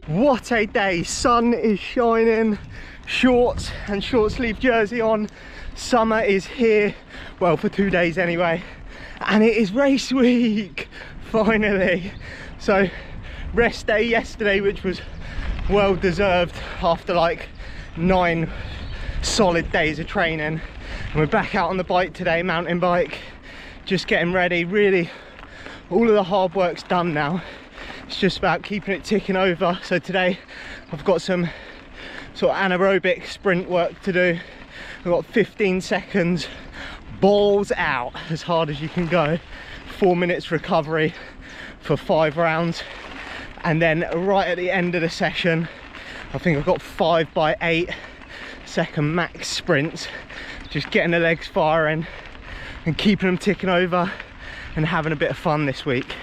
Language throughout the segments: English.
What a day, sun is shining, shorts and short sleeve jersey on. Summer is here, well, for 2 days anyway, and it is race week, finally. So rest day yesterday, which was well deserved after like 9 solid days of training, and we're back out on the bike today, mountain bike, just getting ready. Really, all of the hard work's done now. It's just about keeping it ticking over. So today I've got some sort of anaerobic sprint work to do. I've got 15 seconds, balls out, as hard as you can go. 4 minutes recovery for 5 rounds. And then right at the end of the session, I think I've got 5 by 8 second max sprints. Just getting the legs firing and keeping them ticking over and having a bit of fun this week.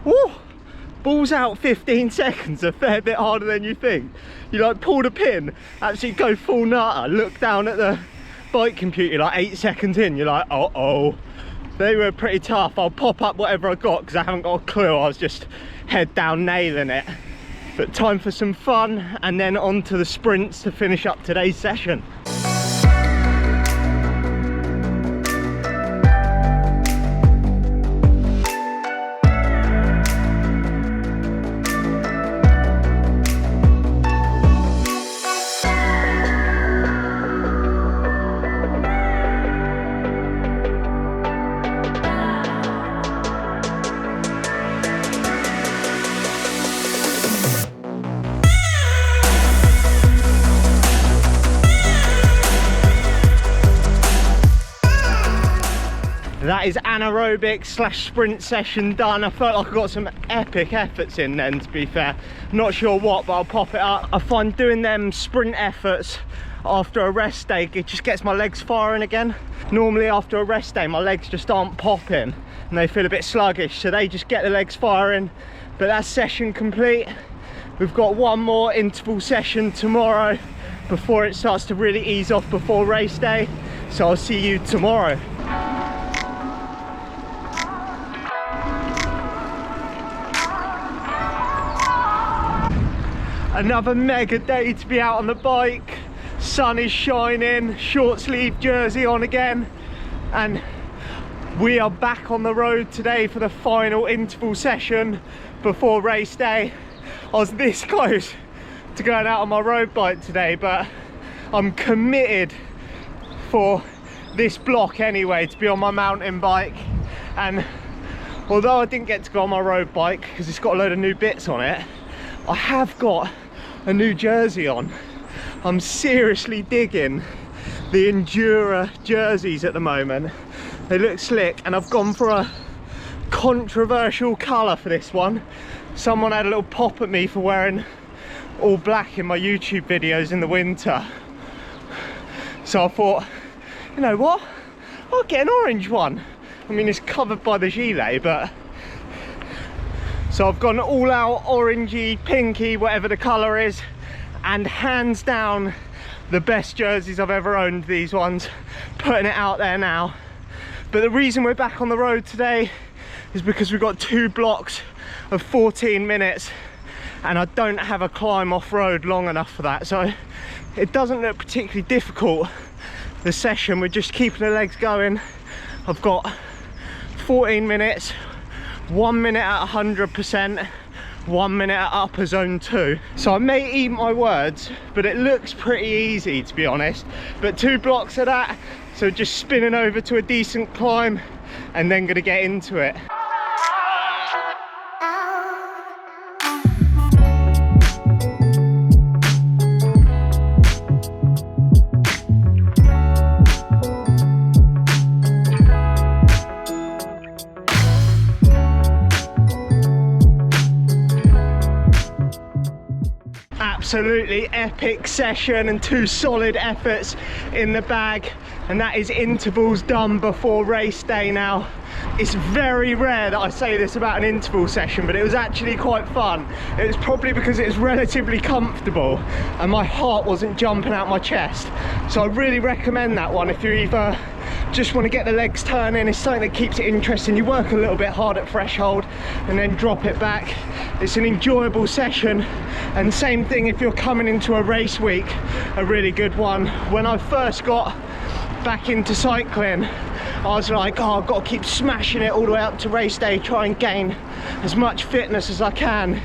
Woo! Balls out 15 seconds, a fair bit harder than you think. You like pull the pin, actually go full nutter, look down at the bike computer like 8 seconds in, you're like, uh-oh. They were pretty tough. I'll pop up whatever I got because I haven't got a clue. I was just head down nailing it. But time for some fun and then on to the sprints to finish up today's session. That is anaerobic / sprint session done. I felt like I got some epic efforts in then, to be fair. Not sure what, but I'll pop it up. I find doing them sprint efforts after a rest day, it just gets my legs firing again. Normally after a rest day, my legs just aren't popping and they feel a bit sluggish, so they just get the legs firing. But that's session complete. We've got one more interval session tomorrow before it starts to really ease off before race day. So I'll see you tomorrow. Another mega day to be out on the bike. Sun is shining, short sleeve jersey on again, and we are back on the road today for the final interval session before race day. I was this close to going out on my road bike today, but I'm committed for this block anyway to be on my mountain bike. And although I didn't get to go on my road bike because it's got a load of new bits on it, I have got a new jersey on. I'm seriously digging the Endura jerseys at the moment. They look slick, and I've gone for a controversial colour for this one. Someone had a little pop at me for wearing all black in my YouTube videos in the winter. So I thought, you know what? I'll get an orange one. I mean, it's covered by the gilet, but... So I've gone all out orangey, pinky, whatever the colour is, and hands down the best jerseys I've ever owned, these ones. Putting it out there now. But the reason we're back on the road today is because we've got 2 blocks of 14 minutes and I don't have a climb off-road long enough for that. So it doesn't look particularly difficult, the session. We're just keeping the legs going. I've got 14 minutes, 1 minute at 100%, 1 minute at upper zone 2. So I may eat my words, but it looks pretty easy, to be honest. But 2 blocks of that, so just spinning over to a decent climb and then gonna get into it. absolutely epic session and 2 solid efforts in the bag, and that is intervals done before race day now. It's very rare that I say this about an interval session, but it was actually quite fun. It was probably because it was relatively comfortable and my heart wasn't jumping out my chest. So I really recommend that one if you either just want to get the legs turning. It's something that keeps it interesting. You work a little bit hard at threshold and then drop it back. It's an enjoyable session, and same thing if you're coming into a race week, a really good one. When I first got back into cycling, I was like, oh, I've got to keep smashing it all the way up to race day, try and gain as much fitness as I can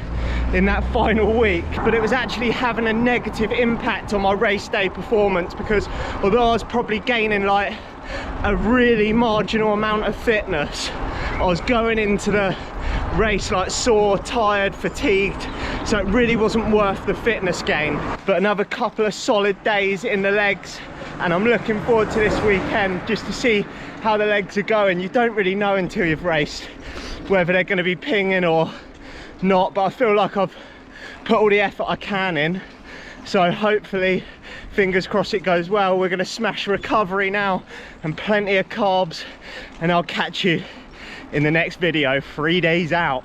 in that final week. But it was actually having a negative impact on my race day performance, because although I was probably gaining like a really marginal amount of fitness, I was going into the race like sore, tired, fatigued, so it really wasn't worth the fitness gain. But another couple of solid days in the legs, and I'm looking forward to this weekend just to see how the legs are going. You don't really know until you've raced whether they're going to be pinging or not, but I feel like I've put all the effort I can in, so hopefully, fingers crossed, it goes well. We're going to smash recovery now and plenty of carbs, and I'll catch you in the next video 3 days out.